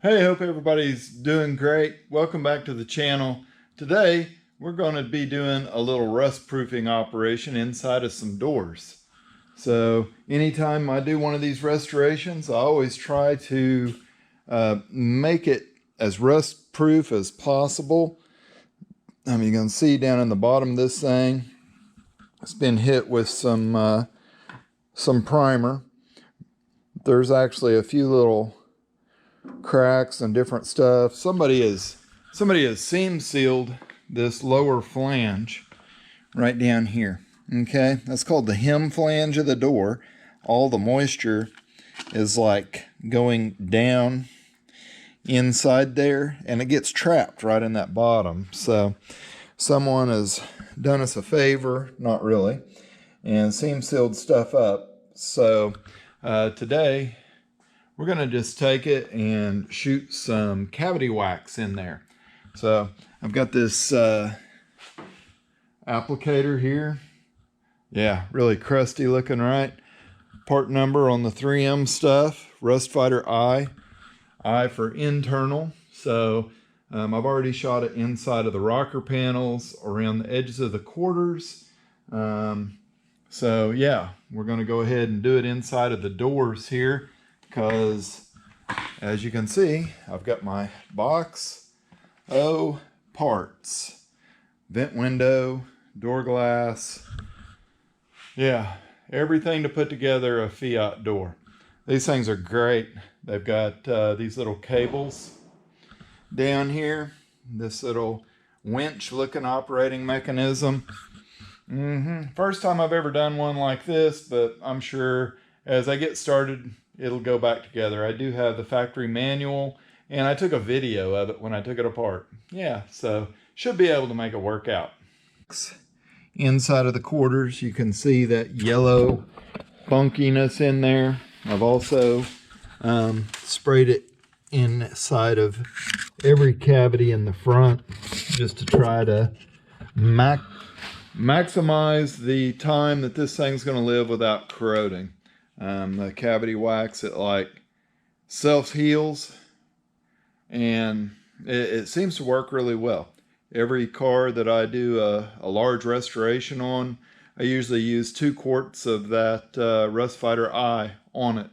Hey, hope everybody's doing great. Welcome back to the channel. Today, we're going to be doing a little rust proofing operation inside of some doors. So anytime I do one of these restorations, I always try to make it as rust proof as possible. You can see down in the bottom of this thing, it's been hit with some primer. There's actually a few little cracks and different stuff. Somebody has seam sealed this lower flange right down here. Okay, that's called the hem flange of the door. All the moisture is like going down inside there, and it gets trapped right in that bottom. So someone has done us a favor, not really, and seam sealed stuff up. So today we're going to just take it and shoot some cavity wax in there. So I've got this applicator here. Yeah, really crusty looking, right? Part number on the 3M stuff, Rust Fighter I for internal. So I've already shot it inside of the rocker panels, around the edges of the quarters. So yeah, we're going to go ahead and do it inside of the doors here, because as you can see, I've got my box of parts. Vent window, door glass. Yeah, everything to put together a FIAT door. These things are great. They've got these little cables down here. This little winch looking operating mechanism. First time I've ever done one like this, but I'm sure as I get started, it'll go back together. I do have the factory manual, and I took a video of it when I took it apart. Yeah, so should be able to make it work out. Inside of the quarters, you can see that yellow funkiness in there. I've also sprayed it inside of every cavity in the front, just to try to maximize the time that this thing's going to live without corroding. The cavity wax, it like self-heals, and it seems to work really well. Every car that I do a large restoration on, I usually use 2 quarts of that Rust Fighter I on it.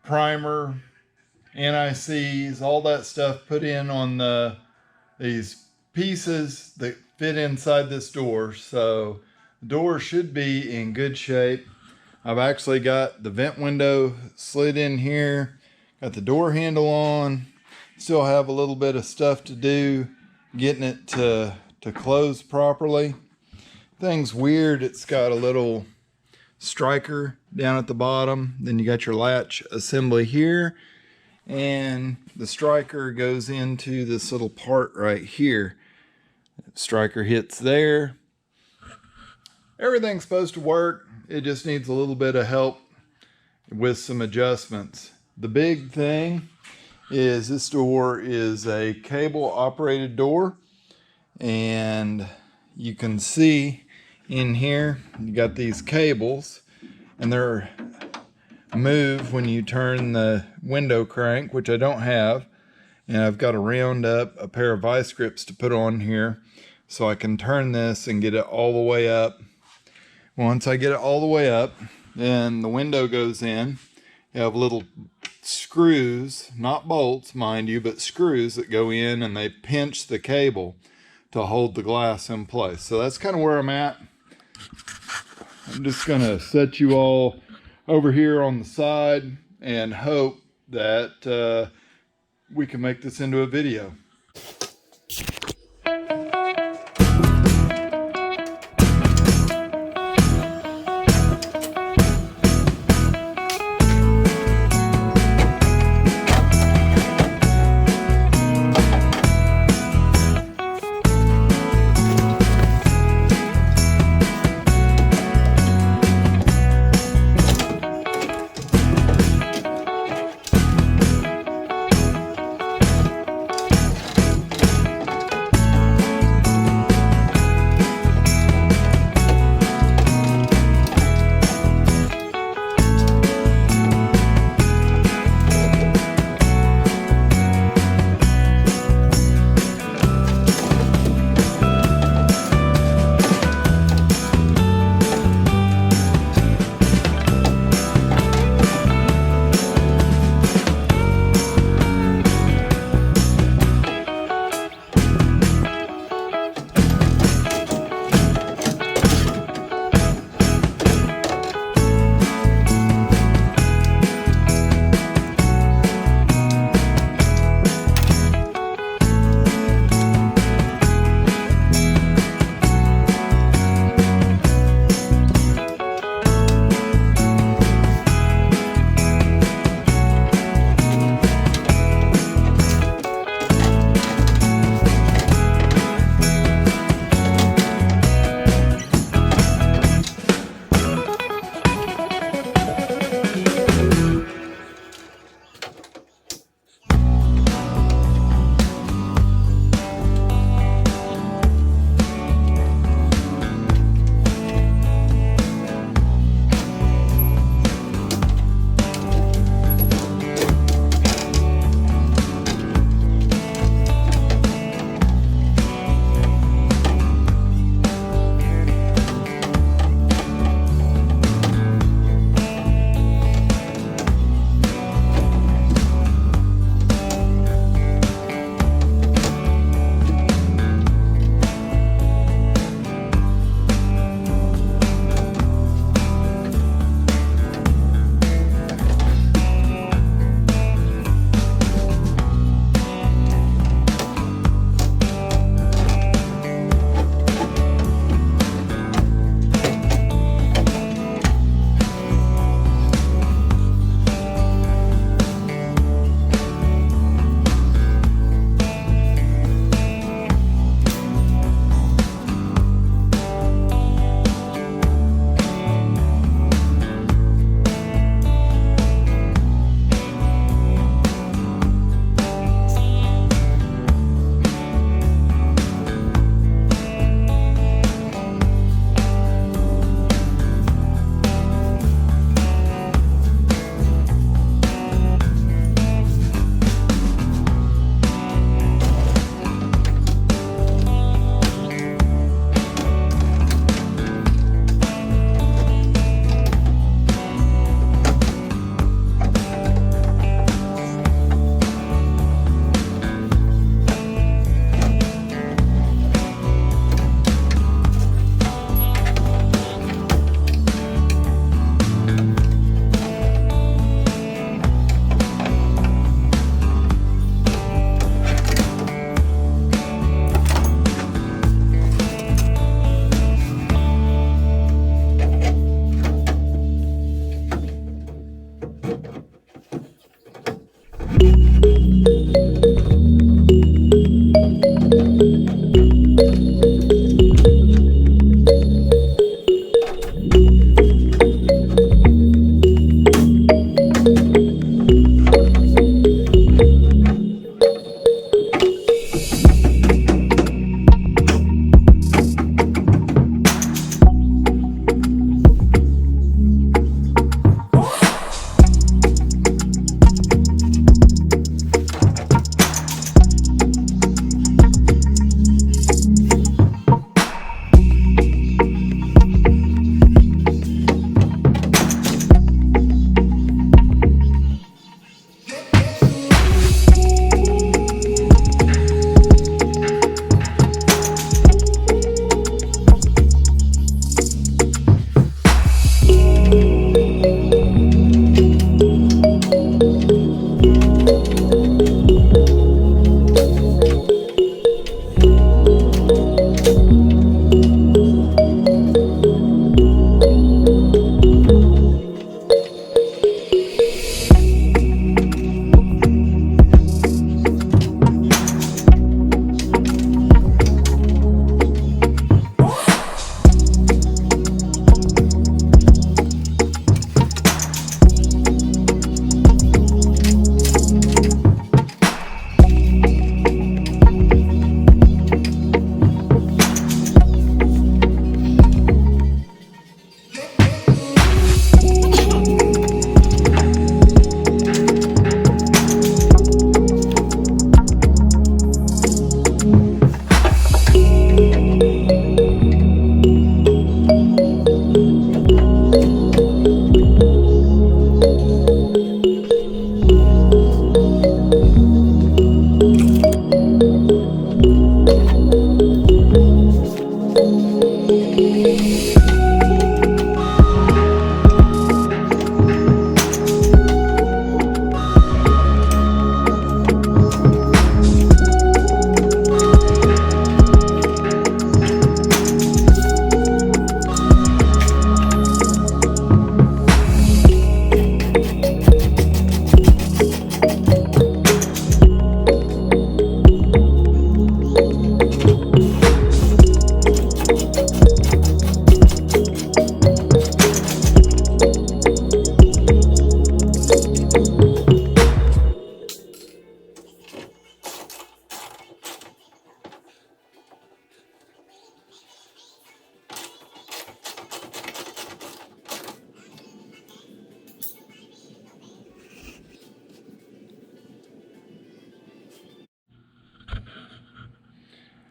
primer, anti-seize, all that stuff put in on these pieces that fit inside this door. So the door should be in good shape. I've actually got the vent window slid in here, got the door handle on, still have a little bit of stuff to do getting it to close properly. Thing's weird, it's got a little striker down at the bottom, then you got your latch assembly here, and the striker goes into this little part right here. Striker hits there. Everything's supposed to work, it just needs a little bit of help with some adjustments. The big thing is this door is a cable operated door, and you can see in here you got these cables, and they're move when you turn the window crank, which I don't have, and I've got to round up a pair of vice grips to put on here so I can turn this and get it all the way up. Once I get it all the way up, then the window goes in. You have little screws, not bolts mind you, but screws that go in, and they pinch the cable to hold the glass in place. So that's kind of where I'm at. I'm just gonna set you all over here on the side and hope that we can make this into a video.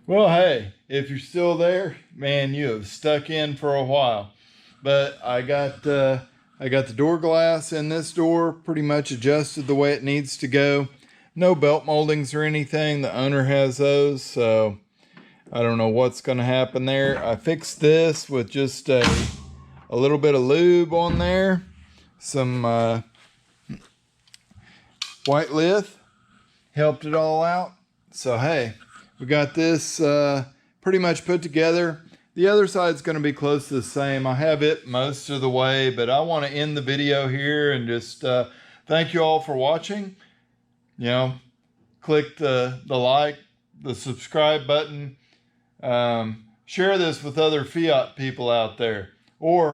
Well, hey, if you're still there, man, you have stuck in for a while. But I got the door glass in this door pretty much adjusted the way it needs to go. No belt moldings or anything. The owner has those, so I don't know what's going to happen there. I fixed this with just a little bit of lube on there, some white lith, helped it all out. So hey, we got this pretty much put together. The other side's going to be close to the same. I have it most of the way, but I want to end the video here and just thank you all for watching. You know, click the like, the subscribe button. Share this with other Fiat people out there, or